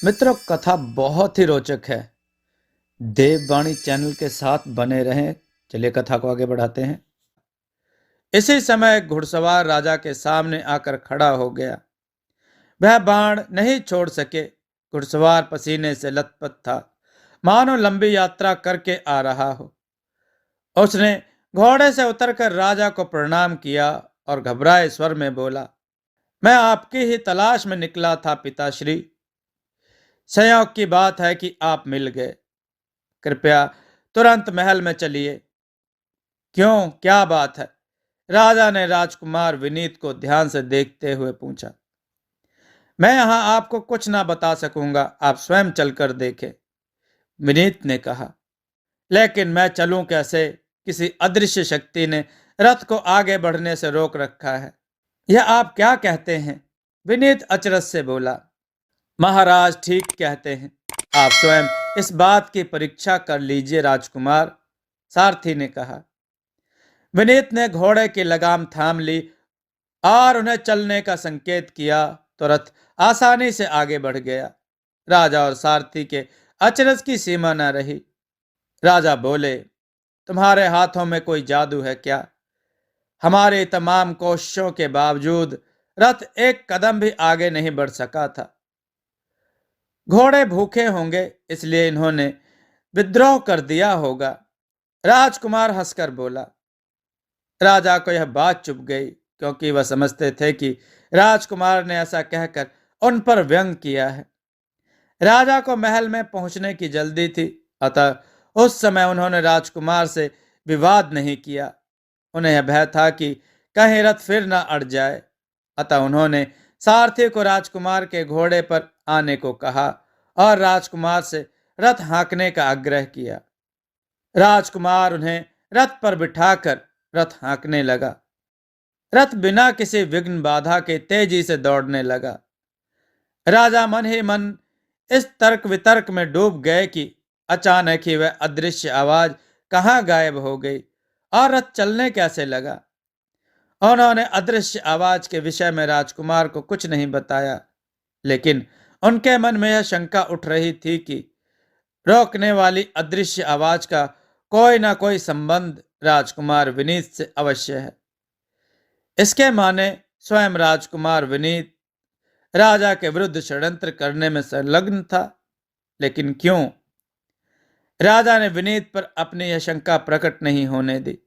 मित्रों, कथा बहुत ही रोचक है। देववाणी चैनल के साथ बने रहें। चलिए कथा को आगे बढ़ाते हैं। इसी समय एक घुड़सवार राजा के सामने आकर खड़ा हो गया। वह बाण नहीं छोड़ सके। घुड़सवार पसीने से लथपथ था, मानो लंबी यात्रा करके आ रहा हो। उसने घोड़े से उतरकर राजा को प्रणाम किया और घबराए स्वर में बोला, मैं आपकी ही तलाश में निकला था पिताश्री। संयोग की बात है कि आप मिल गए। कृपया तुरंत महल में चलिए। क्यों, क्या बात है? राजा ने राजकुमार विनीत को ध्यान से देखते हुए पूछा। मैं यहां आपको कुछ ना बता सकूंगा, आप स्वयं चलकर देखें, विनीत ने कहा। लेकिन मैं चलूं कैसे? किसी अदृश्य शक्ति ने रथ को आगे बढ़ने से रोक रखा है। यह आप क्या कहते हैं? विनीत अचरज से बोला। महाराज ठीक कहते हैं, आप स्वयं इस बात की परीक्षा कर लीजिए राजकुमार, सारथी ने कहा। विनीत ने घोड़े की लगाम थाम ली और उन्हें चलने का संकेत किया तो रथ आसानी से आगे बढ़ गया। राजा और सारथी के अचरज की सीमा न रही। राजा बोले, तुम्हारे हाथों में कोई जादू है क्या? हमारे तमाम कोशिशों के बावजूद रथ एक कदम भी आगे नहीं बढ़ सका था। घोड़े भूखे होंगे, इसलिए इन्होंने विद्रोह कर दिया होगा, राजकुमार हंसकर बोला। राजा को यह बात चुभ गई, क्योंकि वह समझते थे कि राजकुमार ने ऐसा कहकर उन पर व्यंग किया है। राजा को महल में पहुंचने की जल्दी थी, अतः उस समय उन्होंने राजकुमार से विवाद नहीं किया। उन्हें यह भय था कि कहीं रथ फिर न अड़ जाए, अतः उन्होंने सारथी को राजकुमार के घोड़े पर आने को कहा और राजकुमार से रथ हाँकने का आग्रह किया। राजकुमार उन्हें रथ पर बिठाकर रथ हाँकने लगा। रथ बिना किसी विघ्न बाधा के तेजी से दौड़ने लगा। राजा मन ही मन इस तर्क वितर्क में डूब गए कि अचानक ही वह अदृश्य आवाज कहाँ गायब हो गई और रथ चलने कैसे लगा। उन्होंने अदृश्य आवाज के विषय में राजकुमार को कुछ नहीं बताया, लेकिन उनके मन में यह शंका उठ रही थी कि रोकने वाली अदृश्य आवाज का कोई ना कोई संबंध राजकुमार विनीत से अवश्य है। इसके माने स्वयं राजकुमार विनीत राजा के विरुद्ध षड्यंत्र करने में संलग्न था। लेकिन क्यों? राजा ने विनीत पर अपनी यह शंका प्रकट नहीं होने दी।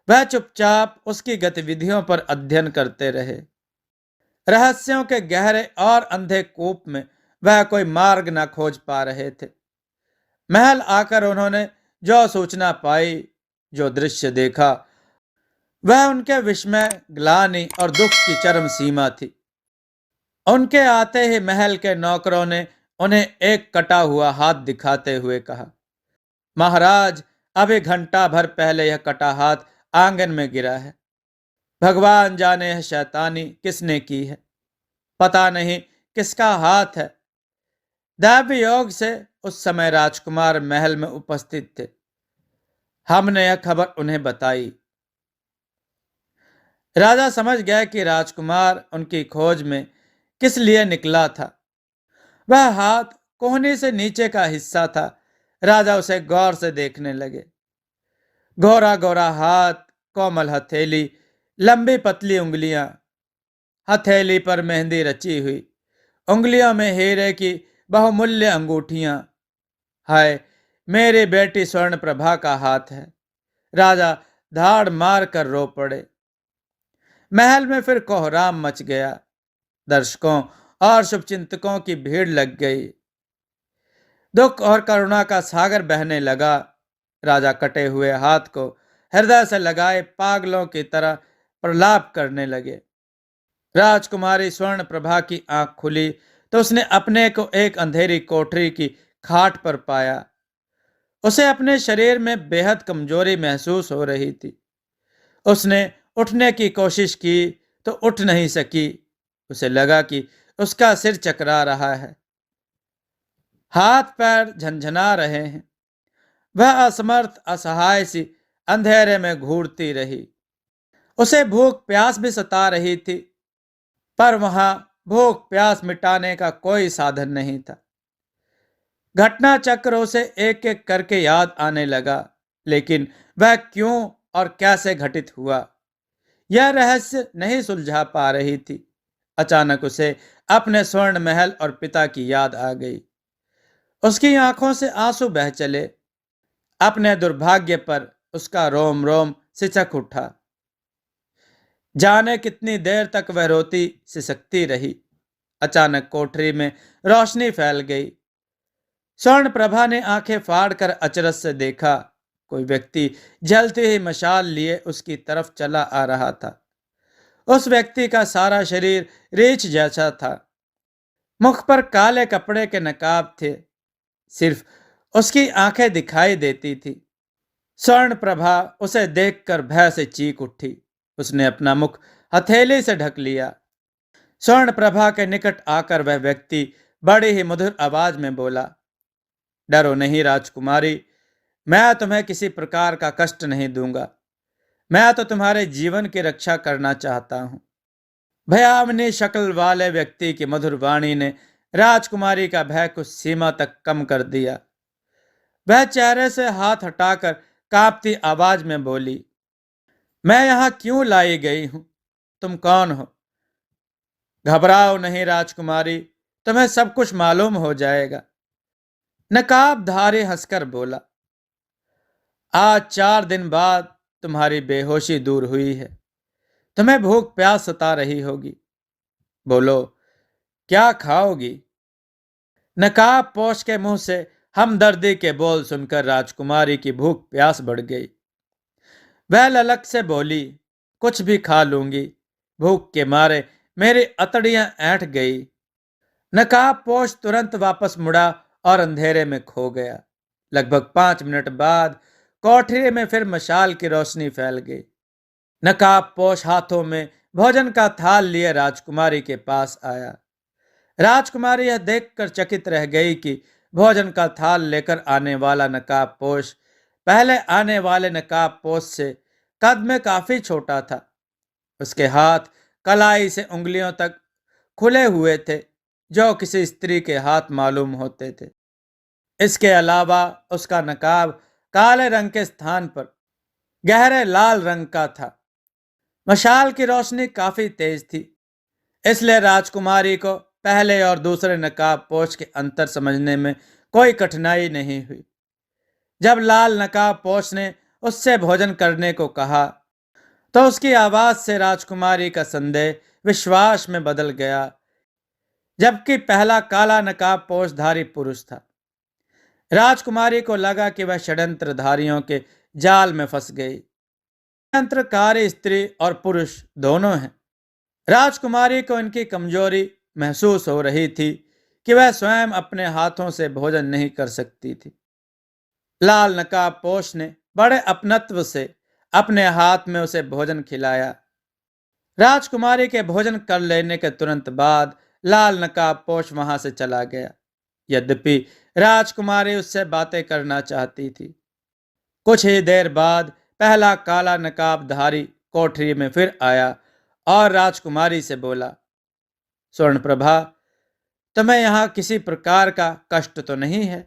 वह चुपचाप उसकी गतिविधियों पर अध्ययन करते रहे। रहस्यों के गहरे और अंधे कूप में वह कोई मार्ग न खोज पा रहे थे। महल आकर उन्होंने जो सूचना पाई, जो दृश्य देखा, वह उनके विस्मय, ग्लानि और दुख की चरम सीमा थी। उनके आते ही महल के नौकरों ने उन्हें एक कटा हुआ हाथ दिखाते हुए कहा, महाराज, अभी घंटा भर पहले यह कटा हाथ आंगन में गिरा है। भगवान जाने यह शैतानी किसने की है। पता नहीं किसका हाथ है। दैवी योग से उस समय राजकुमार महल में उपस्थित थे। हमने यह खबर उन्हें बताई। राजा समझ गया कि राजकुमार उनकी खोज में किस लिए निकला था। वह हाथ कोहनी से नीचे का हिस्सा था। राजा उसे गौर से देखने लगे। गोरा गोरा हाथ, कोमल हथेली, लंबी पतली उंगलियां, हथेली पर मेहंदी रची हुई, उंगलियों में हीरे की बहुमूल्य अंगूठियां। हाय, मेरी बेटी स्वर्ण प्रभा का हाथ है। राजा धाड़ मार कर रो पड़े। महल में फिर कोहराम मच गया। दर्शकों और शुभचिंतकों की भीड़ लग गई। दुख और करुणा का सागर बहने लगा। राजा कटे हुए हाथ को हृदय से लगाए पागलों की तरह प्रलाप करने लगे। राजकुमारी स्वर्ण प्रभा की आंख खुली तो उसने अपने को एक अंधेरी कोठरी की खाट पर पाया। उसे अपने शरीर में बेहद कमजोरी महसूस हो रही थी। उसने उठने की कोशिश की तो उठ नहीं सकी। उसे लगा कि उसका सिर चकरा रहा है, हाथ पैर झंझना रहे हैं। वह असमर्थ, असहाय सी अंधेरे में घूरती रही। उसे भूख प्यास भी सता रही थी, पर वहां भूख प्यास मिटाने का कोई साधन नहीं था। घटना चक्र उसे एक एक करके याद आने लगा, लेकिन वह क्यों और कैसे घटित हुआ, यह रहस्य नहीं सुलझा पा रही थी। अचानक उसे अपने स्वर्ण महल और पिता की याद आ गई। उसकी आंखों से आंसू बह चले। अपने दुर्भाग्य पर उसका रोम रोम सिसक उठा। जाने कितनी देर तक वह रोती सिसकती रही। अचानक कोठरी में रोशनी फैल गई। स्वर्ण प्रभा ने आंखें फाड़कर अचरज से देखा। कोई व्यक्ति जलती हुई मशाल लिए उसकी तरफ चला आ रहा था। उस व्यक्ति का सारा शरीर रीछ जैसा था। मुख पर काले कपड़े के नकाब थे। सिर्फ उसकी आंखें दिखाई देती थी। स्वर्ण प्रभा उसे देखकर भय से चीख उठी। उसने अपना मुख हथेली से ढक लिया। स्वर्ण प्रभा के निकट आकर वह व्यक्ति बड़ी ही मधुर आवाज में बोला, डरो नहीं राजकुमारी, मैं तुम्हें किसी प्रकार का कष्ट नहीं दूंगा। मैं तो तुम्हारे जीवन की रक्षा करना चाहता हूं। भयावनी शक्ल वाले व्यक्ति की मधुर वाणी ने राजकुमारी का भय कुछ सीमा तक कम कर दिया। वह चेहरे से हाथ हटाकर कांपती आवाज में बोली, मैं यहां क्यों लाई गई हूं? तुम कौन हो? घबराओ नहीं राजकुमारी, तुम्हें सब कुछ मालूम हो जाएगा। नकाबधारी हंसकर बोला, आज 4 दिन बाद तुम्हारी बेहोशी दूर हुई है। तुम्हें भूख प्यास सता रही होगी। बोलो, क्या खाओगी? नकाब पोश के मुंह से हमदर्दी के बोल सुनकर राजकुमारी की भूख प्यास बढ़ गई। वह ललक से बोली, कुछ भी खा लूंगी। भूख के मारे मेरी अतड़ियां ऐंठ गई। नकाब पोश तुरंत वापस मुड़ा और अंधेरे में खो गया। लगभग 5 मिनट बाद कोठरी में फिर मशाल की रोशनी फैल गई। नकाब पोश हाथों में भोजन का थाल लिए राजकुमारी के पास आया। राजकुमारी यह देखकर चकित रह गई कि भोजन का थाल लेकर आने वाला नकाब पोश पहले आने वाले नकाब पोश से कद में काफी छोटा था। उसके हाथ कलाई से उंगलियों तक खुले हुए थे, जो किसी स्त्री के हाथ मालूम होते थे। इसके अलावा उसका नकाब काले रंग के स्थान पर गहरे लाल रंग का था। मशाल की रोशनी काफी तेज थी, इसलिए राजकुमारी को पहले और दूसरे नकाब पोश के अंतर समझने में कोई कठिनाई नहीं हुई। जब लाल नकाब पोश ने उससे भोजन करने को कहा, तो उसकी आवाज से राजकुमारी का संदेह विश्वास में बदल गया, जबकि पहला काला नकाब पोशधारी पुरुष था। राजकुमारी को लगा कि वह षड्यंत्रधारियों के जाल में फंस गई। षड्यंत्रकारी स्त्री और पुरुष दोनों हैं। राजकुमारी को इनकी कमजोरी महसूस हो रही थी कि वह स्वयं अपने हाथों से भोजन नहीं कर सकती थी। लाल नकाब पोश ने बड़े अपनत्व से अपने हाथ में उसे भोजन खिलाया। राजकुमारी के भोजन कर लेने के तुरंत बाद लाल नकाब पोश वहां से चला गया। यद्यपि राजकुमारी उससे बातें करना चाहती थी। कुछ ही देर बाद पहला काला नकाबधारी कोठरी में फिर आया और राजकुमारी से बोला, स्वर्ण प्रभा, तुम्हें यहां किसी प्रकार का कष्ट तो नहीं है?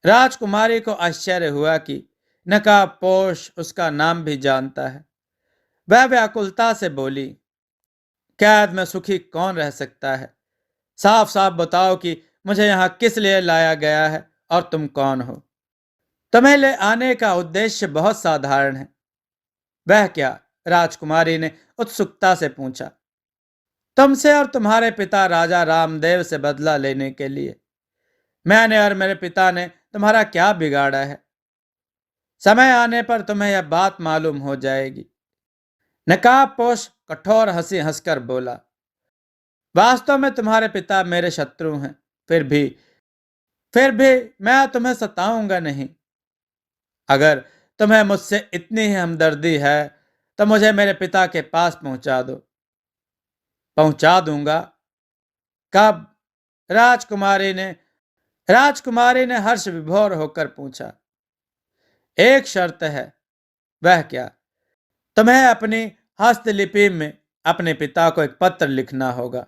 राजकुमारी को आश्चर्य हुआ कि नकाबपोश उसका नाम भी जानता है। वह व्याकुलता से बोली, कैद में सुखी कौन रह सकता है? साफ साफ बताओ कि मुझे यहाँ किस लिए लाया गया है और तुम कौन हो? तुम्हें ले आने का उद्देश्य बहुत साधारण है। वह क्या? राजकुमारी ने उत्सुकता से पूछा। तुमसे और तुम्हारे पिता राजा रामदेव से बदला लेने के लिए। मैंने और मेरे पिता ने तुम्हारा क्या बिगाड़ा है? समय आने पर तुम्हें यह बात मालूम हो जाएगी। नकाबपोश कठोर हंसी हंसकर बोला, वास्तव में तुम्हारे पिता मेरे शत्रु हैं। फिर भी मैं तुम्हें सताऊंगा नहीं। अगर तुम्हें मुझसे इतनी ही हमदर्दी है तो मुझे मेरे पिता के पास पहुंचा दो। पहुंचा दूंगा? कब? राजकुमारी ने हर्ष विभोर होकर पूछा। एक शर्त है। वह क्या? तुम्हें अपनी हस्तलिपि में अपने पिता को एक पत्र लिखना होगा।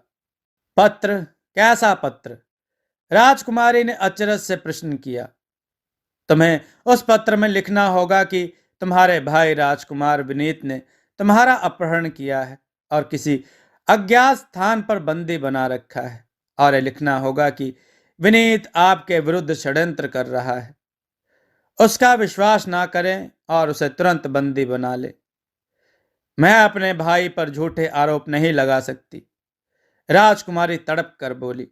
पत्र? कैसा पत्र? राजकुमारी ने अचरज से प्रश्न किया, तुम्हें उस पत्र में लिखना होगा कि तुम्हारे भाई राजकुमार विनीत ने तुम्हारा अपहरण किया है और किसी अज्ञात स्थान पर बंदी बना रखा है, और यह लिखना होगा कि विनीत आपके विरुद्ध षड्यंत्र कर रहा है। उसका विश्वास ना करें और उसे तुरंत बंदी बना ले। मैं अपने भाई पर झूठे आरोप नहीं लगा सकती। राजकुमारी तड़प कर बोली,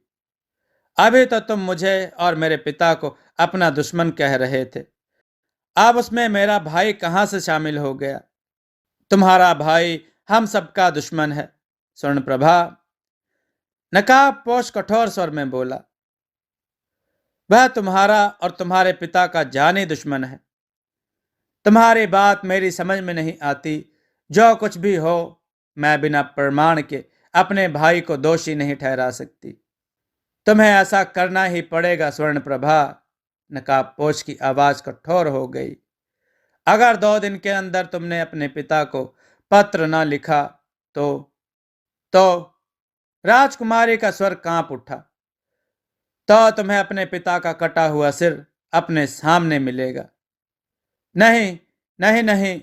अभी तो तुम मुझे और मेरे पिता को अपना दुश्मन कह रहे थे, अब उसमें मेरा भाई कहां से शामिल हो गया? तुम्हारा भाई हम सबका दुश्मन है। स्वर्णप्रभा, नकाबपोश कठोर स्वर में बोला, वह तुम्हारा और तुम्हारे पिता का जानी दुश्मन है। तुम्हारी बात मेरी समझ में नहीं आती। जो कुछ भी हो, मैं बिना प्रमाण के अपने भाई को दोषी नहीं ठहरा सकती। तुम्हें ऐसा करना ही पड़ेगा स्वर्णप्रभा। नकाबपोश की आवाज कठोर हो गई। अगर 2 दिन के अंदर तुमने अपने पिता को पत्र न लिखा तो तो राजकुमारी का स्वर कांप उठा। तो तुम्हें अपने पिता का कटा हुआ सिर अपने सामने मिलेगा। नहीं, नहीं, नहीं।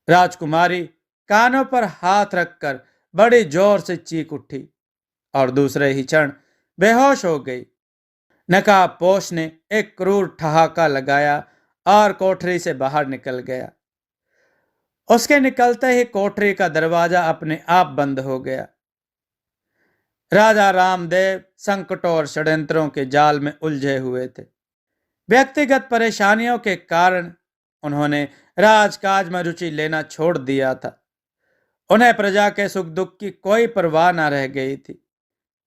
राजकुमारी कानों पर हाथ रखकर बड़ी जोर से चीख उठी और दूसरे ही क्षण बेहोश हो गई। नकाबपोश ने एक क्रूर ठहाका लगाया और कोठरी से बाहर निकल गया। उसके निकलते ही कोठरी का दरवाजा अपने आप बंद हो गया। राजा रामदेव संकटों और षड्यंत्रों के जाल में उलझे हुए थे। व्यक्तिगत परेशानियों के कारण उन्होंने राजकाज में रुचि लेना छोड़ दिया था। उन्हें प्रजा के सुख दुख की कोई परवाह न रह गई थी।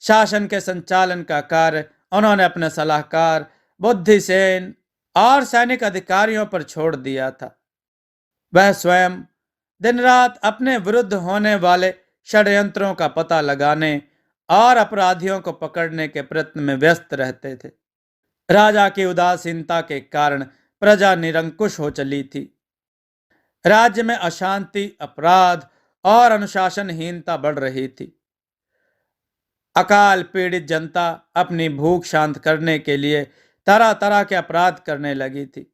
शासन के संचालन का कार्य उन्होंने अपने सलाहकार, बुद्धिसेन और सैनिक अधिकारियों पर छोड़ दिया था। वह स्वयं दिन रात अपने विरुद्ध होने वाले षड्यंत्रों का पता लगाने और अपराधियों को पकड़ने के प्रयत्न में व्यस्त रहते थे। राजा की उदासीनता के कारण प्रजा निरंकुश हो चली थी। राज्य में अशांति, अपराध और अनुशासनहीनता बढ़ रही थी। अकाल पीड़ित जनता अपनी भूख शांत करने के लिए तरह तरह के अपराध करने लगी थी।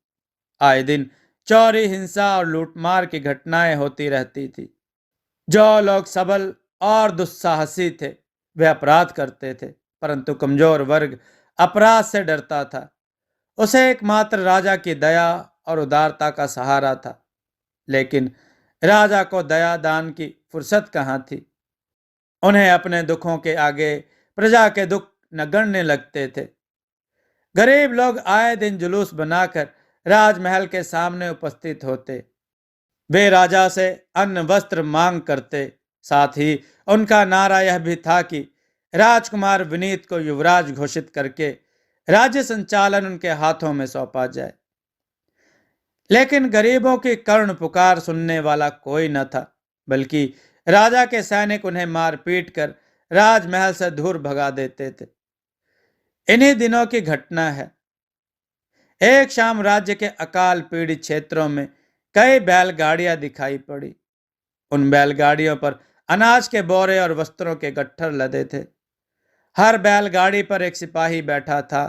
आए दिन चोरी, हिंसा और लूटमार की घटनाएं होती रहती थी। जो लोग सबल और दुस्साहसी थे वे अपराध करते थे, परंतु कमजोर वर्ग अपराध से डरता था। उसे एकमात्र राजा की दया और उदारता का सहारा था। लेकिन राजा को दया दान की फुर्सत कहाँ थी? उन्हें अपने दुखों के आगे प्रजा के दुख नगण्य लगते थे। गरीब लोग आए दिन जुलूस बनाकर राजमहल के सामने उपस्थित होते। वे राजा से अन्न वस्त्र मांग करते। साथ ही उनका नारा यह भी था कि राजकुमार विनीत को युवराज घोषित करके राज्य संचालन उनके हाथों में सौंपा जाए। लेकिन गरीबों की करुण पुकार सुनने वाला कोई न था, बल्कि राजा के सैनिक उन्हें मार पीट कर राजमहल से दूर भगा देते थे। इन्हीं दिनों की घटना है। एक शाम राज्य के अकाल पीड़ित क्षेत्रों में कई बैलगाड़ियां दिखाई पड़ी। उन बैलगाड़ियों पर अनाज के बोरे और वस्त्रों के गट्ठर लदे थे। हर बैलगाड़ी पर एक सिपाही बैठा था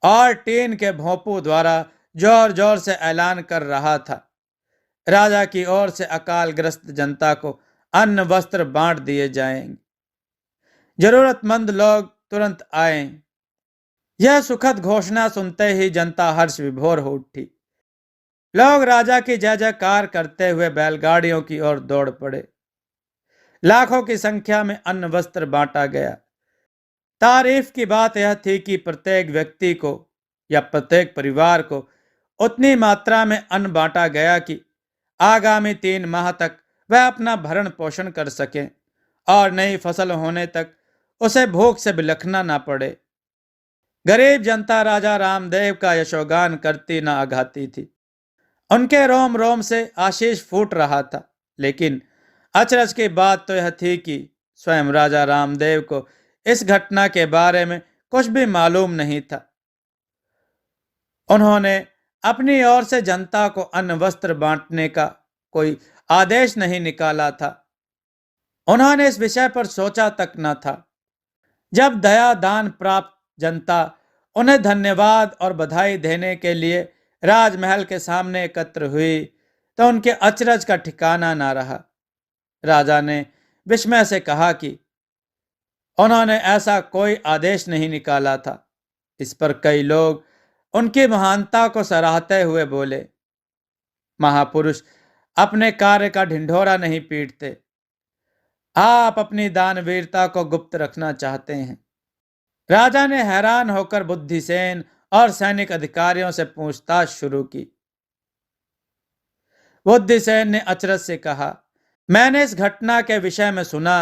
और टीन के भोंपू द्वारा जोर जोर से ऐलान कर रहा था, राजा की ओर से अकालग्रस्त जनता को अन्न वस्त्र बांट दिए जाएंगे। जरूरतमंद लोग तुरंत आए। यह सुखद घोषणा सुनते ही जनता हर्ष विभोर हो उठी। लोग राजा की जय जयकार करते हुए बैलगाड़ियों की ओर दौड़ पड़े। लाखों की संख्या में अन्न वस्त्र बांटा गया। तारीफ की बात यह थी कि प्रत्येक व्यक्ति को या प्रत्येक परिवार को उतनी मात्रा में अन्न बांटा गया कि आगामी 3 माह तक वह अपना भरण पोषण कर सके और नई फसल होने तक उसे भूख से बिलखना ना पड़े। गरीब जनता राजा रामदेव का यशोगान करती न आघाती थी। उनके रोम रोम से आशीष फूट रहा था। लेकिन अचरज की बात तो यह थी कि स्वयं राजा रामदेव को इस घटना के बारे में कुछ भी मालूम नहीं था। उन्होंने अपनी ओर से जनता को अन्न वस्त्र बांटने का कोई आदेश नहीं निकाला था। उन्होंने इस विषय पर सोचा तक न था। जब दया दान प्राप्त जनता उन्हें धन्यवाद और बधाई देने के लिए राजमहल के सामने एकत्र हुई तो उनके अचरज का ठिकाना ना रहा। राजा ने विस्मय से कहा कि उन्होंने ऐसा कोई आदेश नहीं निकाला था। इस पर कई लोग उनकी महानता को सराहते हुए बोले, महापुरुष अपने कार्य का ढिंढोरा नहीं पीटते, आप अपनी दानवीरता को गुप्त रखना चाहते हैं। राजा ने हैरान होकर बुद्धिसेन और सैनिक अधिकारियों से पूछताछ शुरू की। बुद्धिसेन ने अचरज से कहा, मैंने इस घटना के विषय में सुना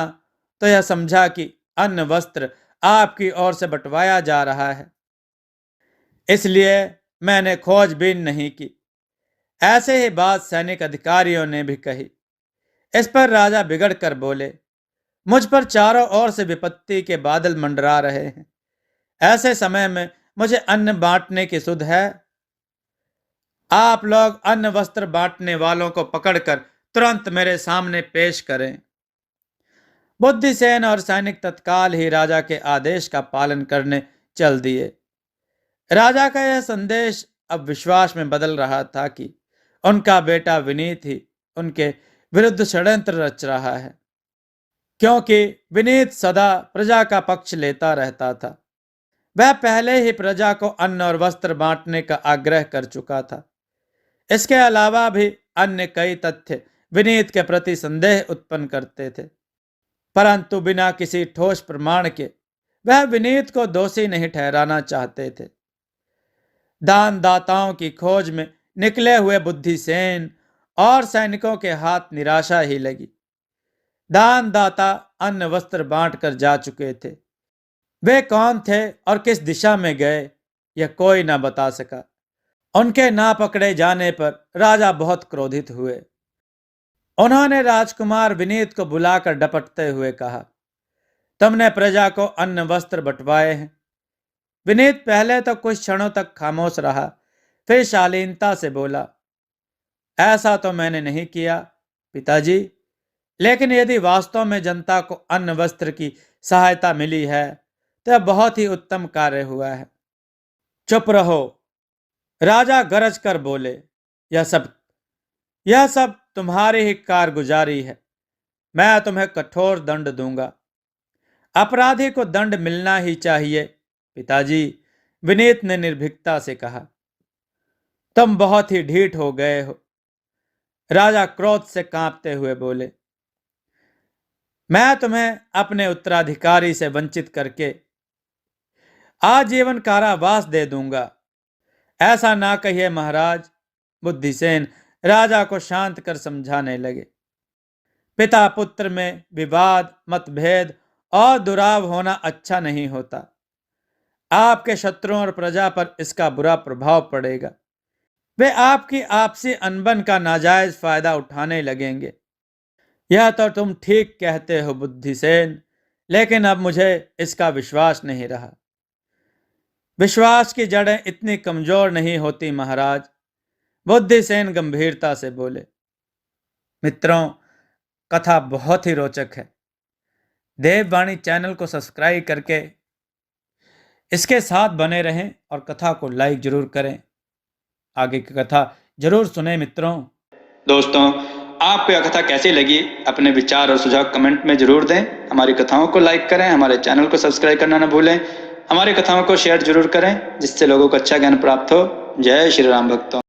तो यह समझा कि अन्न वस्त्र आपकी ओर से बंटवाया जा रहा है, इसलिए मैंने खोजबीन नहीं की। ऐसे ही बात सैनिक अधिकारियों ने भी कही। इस पर राजा बिगड़ कर बोले, मुझ पर चारों ओर से विपत्ति के बादल मंडरा रहे हैं, ऐसे समय में मुझे अन्न बांटने की सुध है? आप लोग अन्न वस्त्र बांटने वालों को पकड़कर तुरंत मेरे सामने पेश करें। बुद्धिसेन और सैनिक तत्काल ही राजा के आदेश का पालन करने चल दिए। राजा का यह संदेश अब विश्वास में बदल रहा था कि उनका बेटा विनीत ही उनके विरुद्ध षड्यंत्र रच रहा है, क्योंकि विनीत सदा प्रजा का पक्ष लेता रहता था। वह पहले ही प्रजा को अन्न और वस्त्र बांटने का आग्रह कर चुका था। इसके अलावा भी अन्य कई तथ्य विनीत के प्रति संदेह उत्पन्न करते थे, परंतु बिना किसी ठोस प्रमाण के वह विनीत को दोषी नहीं ठहराना चाहते थे। दानदाताओं की खोज में निकले हुए बुद्धिसेन और सैनिकों के हाथ निराशा ही लगी। दानदाता अन्न वस्त्र बांट कर जा चुके थे। वे कौन थे और किस दिशा में गए, यह कोई ना बता सका। उनके ना पकड़े जाने पर राजा बहुत क्रोधित हुए। उन्होंने राजकुमार विनीत को बुलाकर डपटते हुए कहा, तुमने प्रजा को अन्न वस्त्र बंटवाए हैं। विनीत पहले तो कुछ क्षणों तक खामोश रहा, फिर शालीनता से बोला, ऐसा तो मैंने नहीं किया पिताजी, लेकिन यदि वास्तव में जनता को अन्न वस्त्र की सहायता मिली है तो यह बहुत ही उत्तम कार्य हुआ है। चुप रहो, राजा गरज कर बोले, यह सब तुम्हारी ही कारगुजारी है। मैं तुम्हें कठोर दंड दूंगा। अपराधी को दंड मिलना ही चाहिए पिताजी, विनीत ने निर्भीकता से कहा। तुम बहुत ही ढीठ हो गए हो, राजा क्रोध से कांपते हुए बोले। मैं तुम्हें अपने उत्तराधिकारी से वंचित करके आजीवन कारावास दे दूंगा। ऐसा ना कहिए महाराज। बुद्धिसेन राजा को शांत कर समझाने लगे। पिता पुत्र में विवाद, मतभेद और दुराव होना अच्छा नहीं होता। आपके शत्रुओं और प्रजा पर इसका बुरा प्रभाव पड़ेगा। वे आपकी आपसी अनबन का नाजायज फायदा उठाने लगेंगे। यह तो तुम ठीक कहते हो बुद्धिसेन, लेकिन अब मुझे इसका विश्वास नहीं रहा। विश्वास की जड़ें इतनी कमजोर नहीं होती महाराज, बुद्धिसेन गंभीरता से बोले। मित्रों, कथा बहुत ही रोचक है। देववाणी चैनल को सब्सक्राइब करके इसके साथ बने रहें और कथा को लाइक जरूर करें। आगे की कथा जरूर सुने मित्रों। दोस्तों, आपको यह कथा कैसी लगी, अपने विचार और सुझाव कमेंट में जरूर दें। हमारी कथाओं को लाइक करें, हमारे चैनल को सब्सक्राइब करना न भूलें। हमारी कथाओं को शेयर जरूर करें, जिससे लोगों को अच्छा ज्ञान प्राप्त हो। जय श्री राम भक्तों।